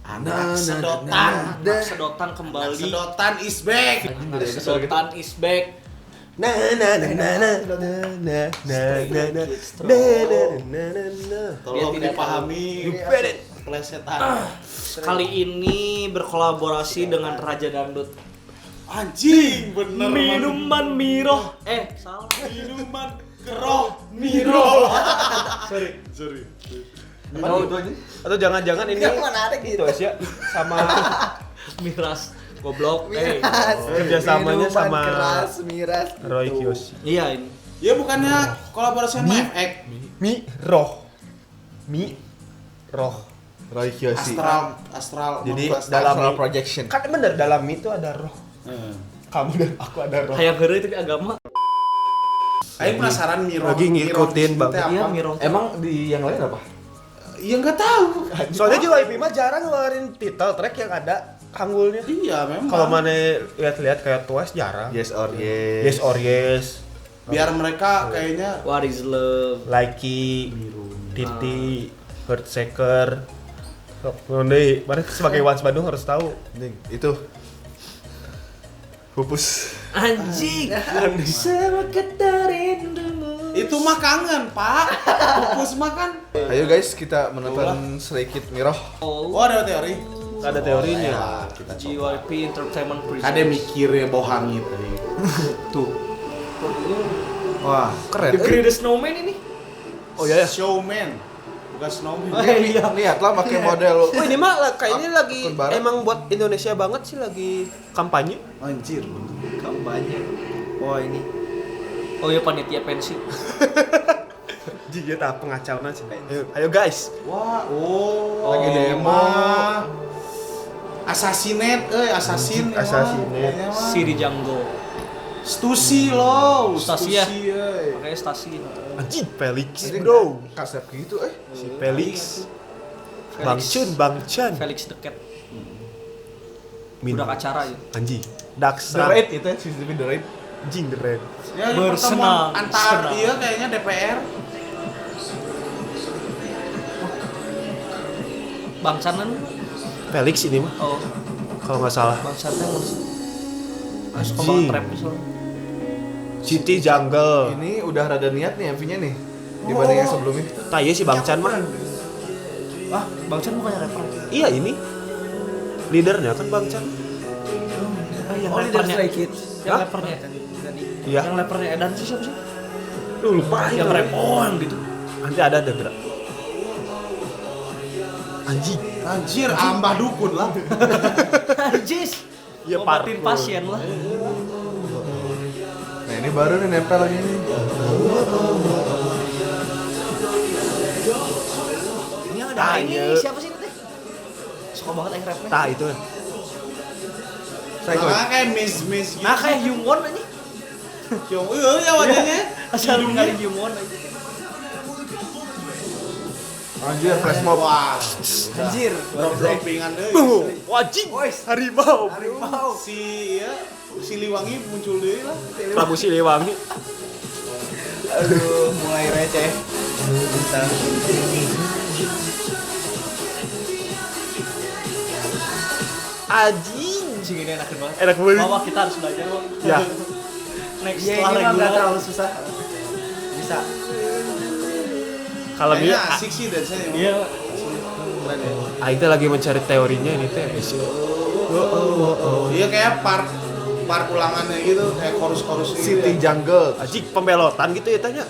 Anak sedotan kembali. Sedotan is back. Sedotan is back. Tolong tidak dipahami. Plesetan. Kali ini berkolaborasi dengan Raja Dangdut. Anjing, bener. Minuman Miroh. Salah. Minuman keroh Miro. Sorry. Atau jangan-jangan ini itu Asia sama Miras. Goblok. Kerjasamanya sama keras, miras. Roy Kiyoshi. Iya ini. Ya bukannya kolaborasi sama FX. Roh Roy Kiyoshi. Astral. Jadi membuat dalam Astral projection. Kan bener dalam itu ada roh. Kamu dan aku ada roh. Hayang heureuy tapi agama. Aing penasaran Miro. Lagi ngikutin, Bang. Iya Miroh. Emang di yang lain apa? Iya nggak tahu. Soalnya JYP mah jarang ngeluarin title track yang ada kanggulnya. Iya memang. Kalau mana lihat-lihat kayak Twice jarang. Yes or yes. Yes or Yes. Biar mereka kayaknya What is love? Likey, Titi, Heartseeker. Nanti, mana sebagai Once Bandung harus tahu. Nih, itu pupus. Anjing. Sebagai rindumu. itu mah kangen, Pak. Fokus mah kan. Ayo guys, kita menonton Stray Kids Miroh. Oh, ada teori. Ada teorinya. Ya, kita coba. JYP Entertainment Presents. Kade mikirnya bohangin tadi. Tuh. Wah, keren. The Greatest Snowman ini. Oh iya ya. Showman. Bukan snowman. Iya. Lihatlah pakai model. Oh ini mah kayaknya lagi Akun barat. emang buat Indonesia banget sih lagi kampanye. Anjir. Kampanye. Wah, ini. Oh iya panitia pensi. Jadi tak pengacauan sih. Ayo guys. Wah, Lagi demo. Assassinate, assassin. Assassinate. Siri Django. Stussy lo, Stasi ya? Stussy, Pakai stasi. Anjing Felix Ini bro. Kasep gitu Si Felix. Bang Chan. Felix the Cat. Min. Budak acara ya. Anjing. The Daksna. Raid itu CCTV The Raid. Anjing The Red. Ya, ini Bersenang, pertemuan antar senang. iya kayaknya DPR. Bang Canan. Felix ini mah Oh, kalau nggak salah. Bang Canan harus Anjing. kembang trap misalnya. City Jungle. Ini udah rada niat nih MV-nya nih dibanding yang sebelumnya. Tanya si Bang Chan mah. Ah, Bang Chan bukannya rapper. Iya ini. Leadernya kan Bang Chan. Yang Oh, leader rappernya. Stray Kids. Yang Hah? rappernya. Iya. Yang rappernya Edan sih siapa sih? Lupa Yang rap on gitu. Nanti ada gerak. Anjing. Anjir, ambah dukun lah. Anjis. Ya Ngobatin pasien lah. Nah, ini baru nih nempel lagi nih. Ini yang ada ini siapa sih teh? Suka banget yang rapnya. Tah itu. Saya ikut. Nah, kayak miss gitu. Nah kayak Hyungwon aja. Iya wajahnya. Asal kali Hyungwon aja. Anjir, flash mob. Wah, Anjir. droppingan deh. Wajib. Harimau. Si Liwangi muncul deh lah. Prabu Siliwangi. Aduh, mulai receh. Bentar. Anjing. Sih gini enak banget. Enak banget. Mama kita harus belajar loh. Ya. Next Iya, setelah ini mah nggak regular. terlalu susah. Bisa. Kalau Kayaknya dia asik sih dan saya. Iya. Keren ya. Aing teh lagi mencari teorinya ini teh. Iya kayak part ulangannya gitu, kayak chorus-chorus gitu. City Jungle. Anjing pembelotan gitu ya tanya.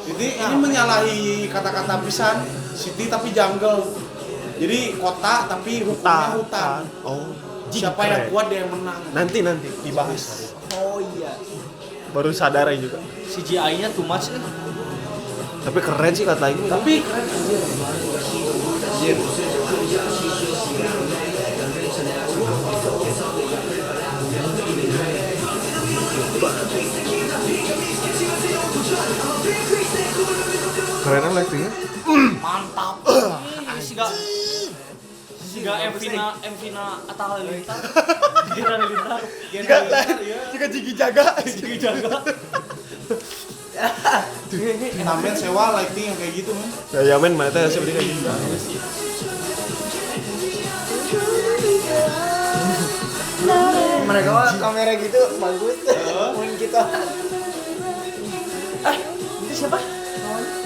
Jadi ini menyalahi kata-kata pisan, city tapi jungle. Jadi kota tapi hukumnya hutan. Oh. Siapa yang kuat dia yang menang. Nanti dibahas. Oh iya. Baru sadar aja juga. CGI-nya too much nih. Tapi keren sih kata ini. Tapi keren anjir. Keren kan lightingnya? Mantap. Ini si Jika Mvina Atta Halilintar. Gina Halilintar. Jika Jigi jaga. Jigi jaga. Namen sewa lighting yang kayak gitu men. Ya men mana teh seperti kayak gitu. Mereka mah kamera gitu bagus. Mun kita. Itu siapa?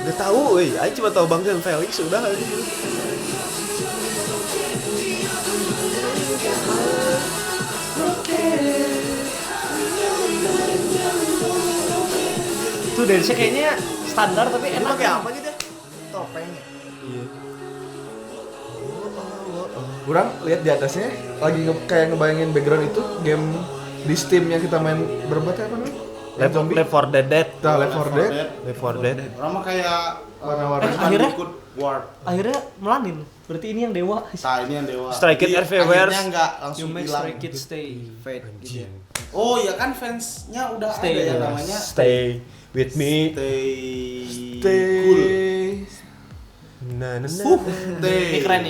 Gak tahu, aing cuma tahu Bang dan Felix udah aja. Tuh dance kayaknya standar tapi enak. Pakai apa gitu? Topeng. Iya. Kurang lihat di atasnya lagi kayak ngebayangin background itu game di Steam yang kita main berempat apa namanya? Left 4 Dead. Nah, Left 4 Dead. Left 4 Dead. Orang mah kayak Warna-warna. Akhirnya? ikut warp. Akhirnya melanin. Berarti ini yang dewa. Nah ini yang dewa. Strike it Jadi, everywhere. akhirnya nggak You langsung make hilang. stray kids stay. Fate gitu ya. Oh ya kan fansnya udah Stay. ada ya namanya. Stay with me. Cool. Nah. Ini keren.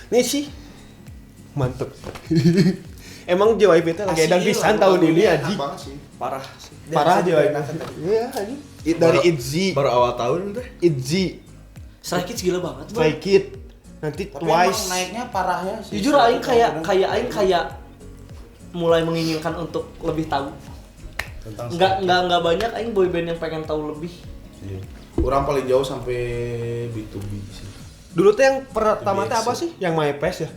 Nih sih. Mantep. Emang JYP teh lagi edang pisan tahun ini aji. Parah sih. Parah JYP. Iya aji. Dari ITZY. Baru awal tahun teh. ITZY. Stray Kids gila banget. Bang. Stray Kid. Nanti Tapi emang Twice. naiknya parah ya sih. Jujur aing kayak mulai menginginkan untuk lebih tahu. Tentang Enggak banyak aing boyband yang pengen tahu lebih. Iya. Orang paling jauh sampai B2B sih. Dulu tuh yang pertama teh apa sih? Yang MyPace ya?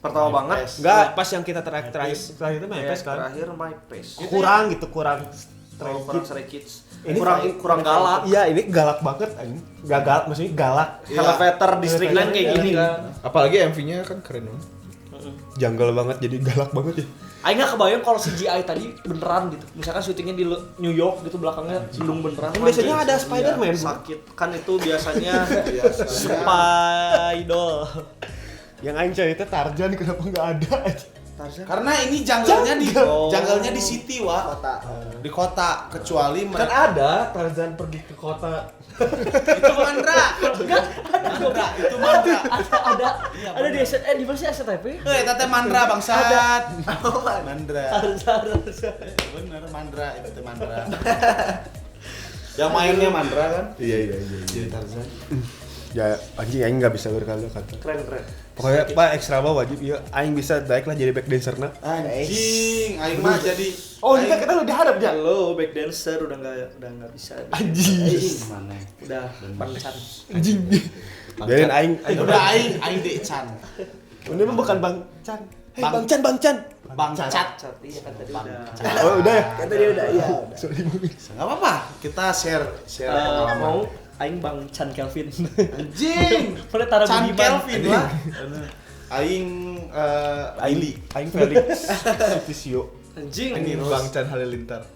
Pertama banget. Enggak, pas yang kita terakhir itu MyPace kan? Terakhir My Pace. Kurang. Kurang Stray Kids. Ini kurang galak. Iya, ini galak banget anjing. Gagal, maksudnya galak. Iya. Elevator District Line kayak gini kan. Apalagi MV-nya kan keren banget. Jungle banget, jadi galak banget ya. Aing nggak kebayang kalau CGI tadi beneran gitu. Misalkan syutingnya di New York gitu belakangnya gedung beneran. Kan biasanya ada Spider-Man. Sakit kan itu biasanya Biasanya. Spidol. Yang aing cari itu Tarzan kenapa nggak ada aja? Karena ini jungle-nya di Jungle. jungle-nya di city, Wak. Di kota, kecuali Kan mereka ada Tarzan pergi ke kota. itu Mandra. Mandra, itu Mandra. Ada di di mana sih SCTV? Tete Mandra bangsat. Mandra. Bener Mandra, itu teh Mandra. Yang mainnya Mandra kan? Iya. Jadi Tarzan. Ya anjing aing nggak bisa berkata-kata. Keren. Pokoknya Pak ekstra mah wajib ya. Aing bisa naik lah jadi back dancer-na. Anjing, aing mah jadi Oh, kita udah hadap ya. Halo, back dancer udah nggak bisa. Anjing. mana? Udah bangsan. Anjing. Biarin aing. Udah aing Decan. Ini mah bukan Bang Chan. Hei Bang Chan. Bangcat. Iya kan tadi udah. Oh, udah ya. Kan tadi udah iya. Sorry Bang. Enggak apa-apa, kita share pengalaman. Mau aing Bang Chan Kelvin. Anjing. Boleh taruh Chan Budiman. Kelvin lah. Aing Aili. Aing Felix. Sutisio. Anjing. Ini Bang Chan Halilintar.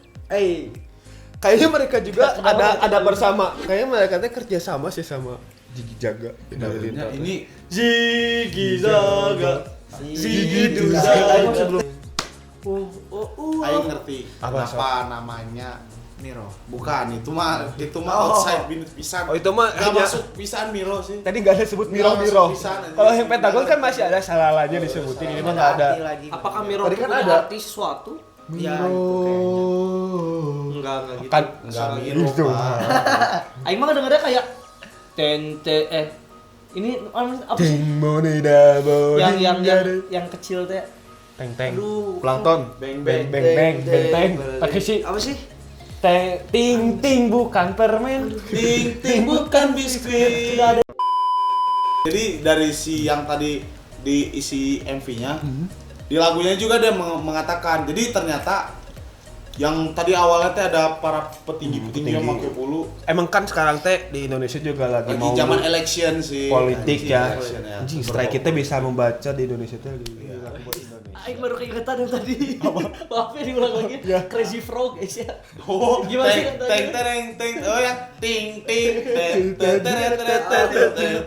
Kayaknya mereka juga ada bersama. Kayaknya mereka teh kerja sama sih sama Jigi Jaga. Ini Ziggy Zaga. Ziggy Duza. aing ngerti Apa, kenapa namanya Miro. bukan itu mah outside binut pisan. Oh, itu mah Nggak hanya- masuk pisan Miro sih. Tadi nggak ada sebut Miro. Nggak masuk pisan, anjing. Kalau yang Pentagon kan masih ada salalanya disebutin. Ini mah nggak ada. Apakah Miro Tadi kan punya ada. artis suatu? Miro. Enggak gitu. Kan Enggak Miro. Itu. Pak. Aing mah dengernya kayak tente ini apa sih? Ting moneda body. Yang kecil teh. Teng teng. Aduh. Plankton. Bang Beng bang. beng beng beng. Pakai sih. Apa sih? Ting ting bukan permen. Ting ting bukan biskuit. Jadi dari si yang tadi diisi MV-nya, di lagunya juga dia mengatakan. Jadi ternyata yang tadi awalnya teh ada para petinggi-petinggi yang pakai bulu. Emang kan sekarang teh di Indonesia juga lagi Lagi mau zaman election sih. politik ya. Election ya. Anjing strike kita bisa membaca di Indonesia teh. Aing baru keingetan yang tadi. Maaf ya diulang lagi. Crazy Frog guys ya. Oh, Gimana sih teng katanya? teng tereng teng. Oh yang ting ting teng teng teng teng teng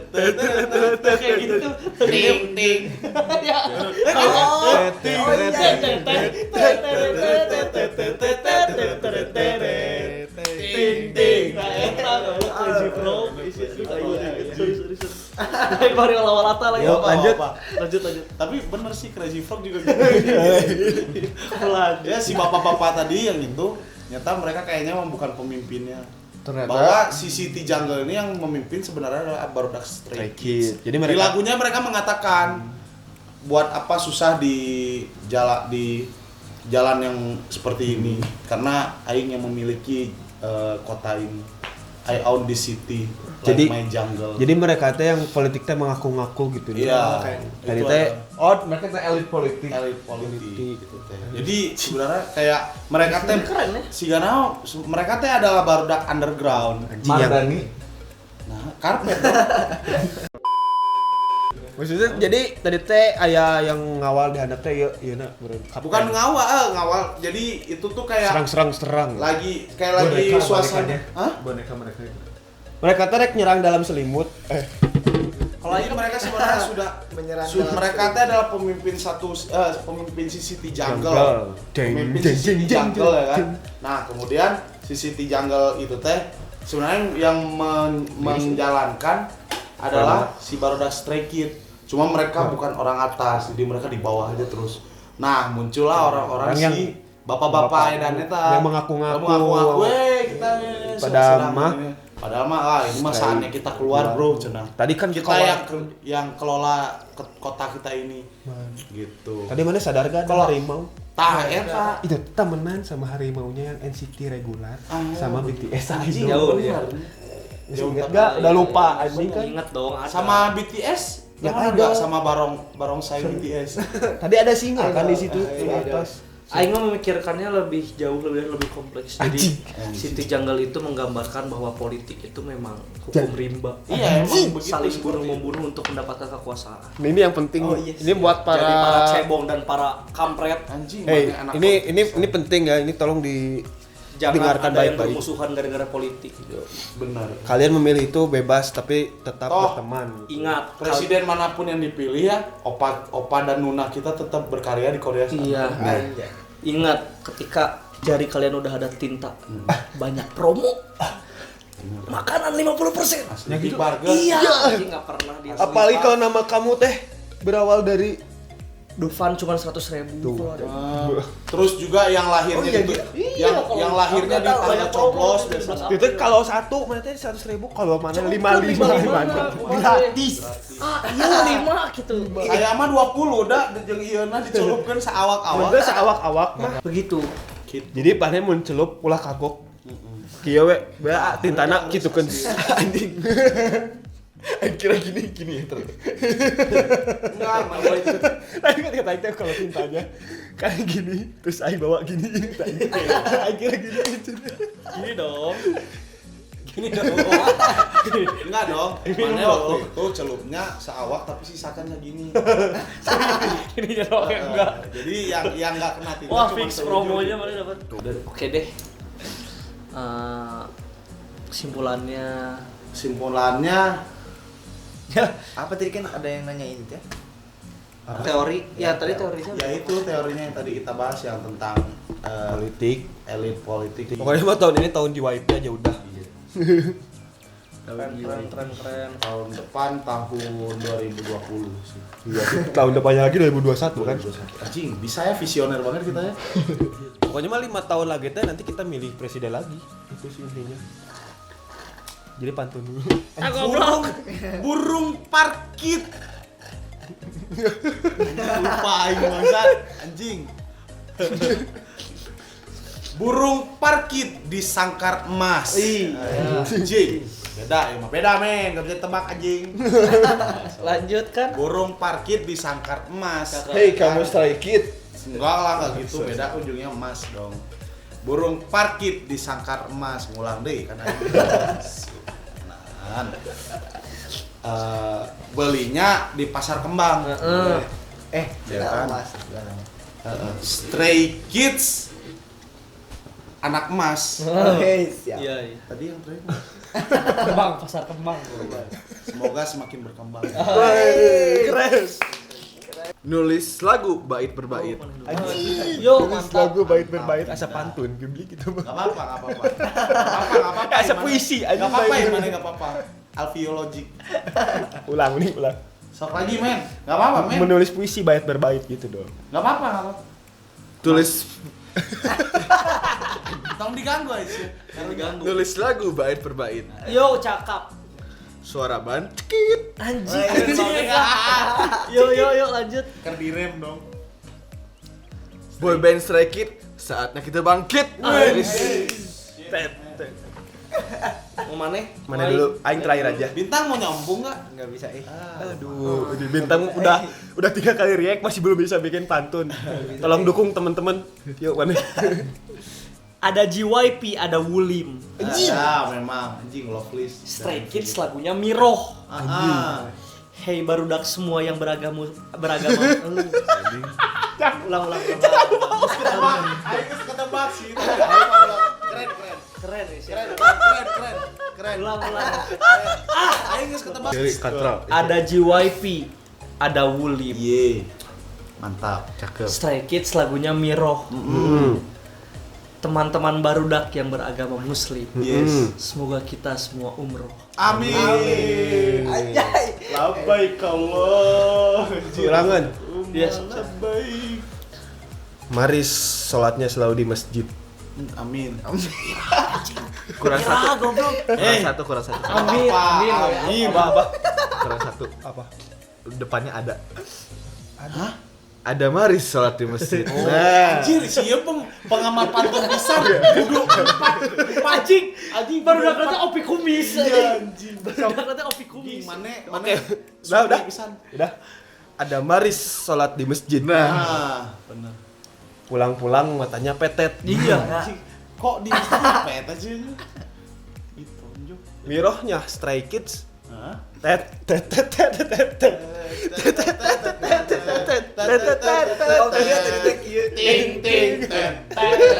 teng teng teng Kayak gitu tuh. ting ting. Ya. Ting ting. Nah, eta Crazy Frog. Sorry. Lain Mario Lawalata lagi. Yuk, lanjut. Lanjut. Tapi bener sih Crazy Frog juga gitu. Lanjut. Ya si bapak-bapak tadi yang itu ternyata mereka kayaknya memang bukan pemimpinnya. Ternyata Bahwa si City Jungle ini yang memimpin sebenarnya adalah Barudak Stray Kids. Jadi Di mereka lagunya mereka mengatakan buat apa susah di jalan yang seperti ini karena aing yang memiliki kota ini. I own this city Jadi- like my jungle. jadi mereka teh yang politik teh mengaku-ngaku gitu. Iya. Tadi itu teh mereka teh elit politik. elit politik gitu teh. Jadi sebenarnya kayak mereka teh Keren ya. sigana mereka teh adalah barudak underground. anjing yang Mardani. Nah, karpet dong. maksudnya jadi tadi teh aya yang ngawal di handap teh ieu na Bukan ngawal. Jadi itu tuh kayak serang. lagi suasana. Hah? Boneka mereka. Mereka teh rek nyerang dalam selimut. Kalau ini mereka sebenarnya sudah Menyerang mereka teh adalah pemimpin si City Jungle. Jeng, Pemimpin jeng, si City jeng, Jungle ya kan. jeng. Nah, kemudian si City Jungle itu teh sebenarnya yang menjalankan adalah si Barudak Stray Kids. Cuma mereka bukan orang atas, jadi mereka di bawah aja terus. Nah, muncullah orang-orang Yang si bapak-bapak dan eta yang mengaku-ngaku. kita padahal mah ini mah saatnya kita keluar, Bro, cenah. Tadi kan Kita yang kelola kota kita ini. Gitu. Tadi mana sadar gak ada Kalau- harimau? Tah eta. Itu temenan sama harimaunya yang NCT regular sama BTS Anjing, aja. jauh bener. Masih Jauh inget tapi- gak? Udah lupa anjing kan? Ingat dong, ada. Sama BTS Ya yang ada. ada sama barongsai BTS. Tadi ada singa kan di situ di Ada. atas. Aing mah memikirkannya lebih jauh, lebih kompleks. Jadi Anjing. City Jungle itu menggambarkan bahwa politik itu memang hukum rimba. Iya, emang begitu. Saling seperti bunuh-membunuh untuk mendapatkan kekuasaan. Nah, ini yang penting. Oh, yes. Ini buat Jadi para para cebong dan para kampret anjing. Hey, banyak anak ini podcast. penting ya. Ini tolong jangan dengarkan ada yang baik-baik. bermusuhan gara-gara politik. benar. Kalian memilih itu bebas tapi tetap Toh, berteman. Ingat, Presiden manapun yang dipilih ya, opa dan nuna kita tetap berkarya di Korea Selatan. Iya. Anjay. Ingat ketika jari kalian udah ada tinta, banyak promo. Makanan 50%. Asli di burger. Iya, anjing nggak pernah dia. Apalagi kalau nama kamu teh berawal dari Dufan cuma 100.000. kalau ada. Terus juga yang lahirnya Oh, iya, gitu, iya. Kalau yang lahirnya aku di nggak tahu, tanggal banyak coblos promo, biasanya. itu kalau satu mana teh 100.000 kalau mana Cuma 55 gratis. Ah, iya 5 gitu. Saya mah 20 dah jeung ieuna dicelupkeun saawak-awak. Udah seawak-awak mah. Begitu. Gitu. Jadi panen mun celup ulah kagok. Kieu we bea tintana kitukeun anjing. Kira gini ya terus. Enggak, mah itu. Tadi kan kata Aing teh kalau tintanya kan gini terus Aing bawa gini. Aing kira gini. Gini dong. Enggak dong. Mana waktu itu celupnya seawak tapi sisakannya gini. Gini dong enggak. Jadi yang enggak kena tinta Wah, cuma fix seujung. promonya mana dapat. Oke deh. Kesimpulannya Apa tadi kan ada yang nanyain itu ya? teori ya tadi teorinya Ya itu teorinya yang tadi kita bahas yang tentang Politik. elit politik. Pokoknya mah tahun ini tahun JYP aja udah. keren. Tahun depan tahun 2020 sih. Iya, tahun depannya lagi 2021 kan. Anjing, bisa ya visioner banget kita ya. Pokoknya mah 5 tahun lagi teh nanti kita milih presiden lagi. Itu sih intinya. Jadi pantun dulu. Goblok. Burung parkit. Lupa aing bangsat, anjing. Burung parkit disangkar emas. Anjing. Beda ya mah. Beda men, enggak bisa tebak anjing. Lanjut kan. Burung parkit disangkar emas. Hey, kamu Stray Kids. Enggak lah, enggak gitu. Beda ujungnya emas dong. Burung parkit disangkar emas. Ngulang deh karena belinya di pasar kembang. Ya kan? Mas. Stray Kids anak emas. Oke, siap. Iya. Tadi yang terakhir. Kembang, pasar kembang. Semoga semakin berkembang. Keren. Nulis lagu bait berbait. Yo, Nulis mantap. lagu bait berbait asa pantun gitu gitu mah. Gak apa-apa. Gak apa-apa. Asa puisi Gak aja apa-apa bait yang mana berbait. gak apa-apa. alveologic. Ulang nih, ulang. Sok lagi men, nggak apa-apa men. Menulis puisi bait berbait gitu dong. Nggak apa-apa, nggak apa-apa. Tulis Tolong diganggu aja. Diganggu. nulis lagu bait per bait. Yo, cakap. Suara ban cekit. Anjing. Yo, lanjut. Kan direm dong. Boy band Stray Kids, saatnya kita bangkit. Mau mana? Mana dulu? Aing terakhir aja. Bintang mau nyambung nggak? Nggak bisa Aduh, ini Bintang udah 3 kali react masih belum bisa bikin pantun. Tolong dukung teman-teman. Yuk, mana? Ada JYP, ada Wulim. Ya memang anjing love list. Stray Kids lagunya Miroh. Anjing. Hey barudak semua yang beragama. Ulang. Ayo ketebak sih. Keren. Keren ya, siap. Keren. Ulang. Ayo geus ketebak. Jadi katro. Ada JYP, ada Wulim. Ye. Mantap. Cakep. Stray Kids lagunya Miroh. Teman-teman barudak yang beragama Muslim. Yes. Semoga kita semua umroh. Amin. Anjay. Labbaik Allah. Ulangan. Yes. Labbaik. Mari sholatnya selalu di masjid. Amin. Kurang satu. Goblok. Kurang satu. Amin. Kurang satu. Apa? Depannya ada. Ada Maris sholat di masjid. Nah, Anjir, siapa pengamat pantun pisan? Kudu 4. Anjing barudak nanti opi kumis. Anjing. Barudak nanti opi kumis. Mana? Udah. Pisan. Udah. Ada Maris sholat di masjid. Nah, bener. Pulang-pulang matanya petet. Iya. Kok di pet aja? Gitu, Anjo. Mirohnya Stray Kids. Hah? Tet. Ting ting. Ting ting.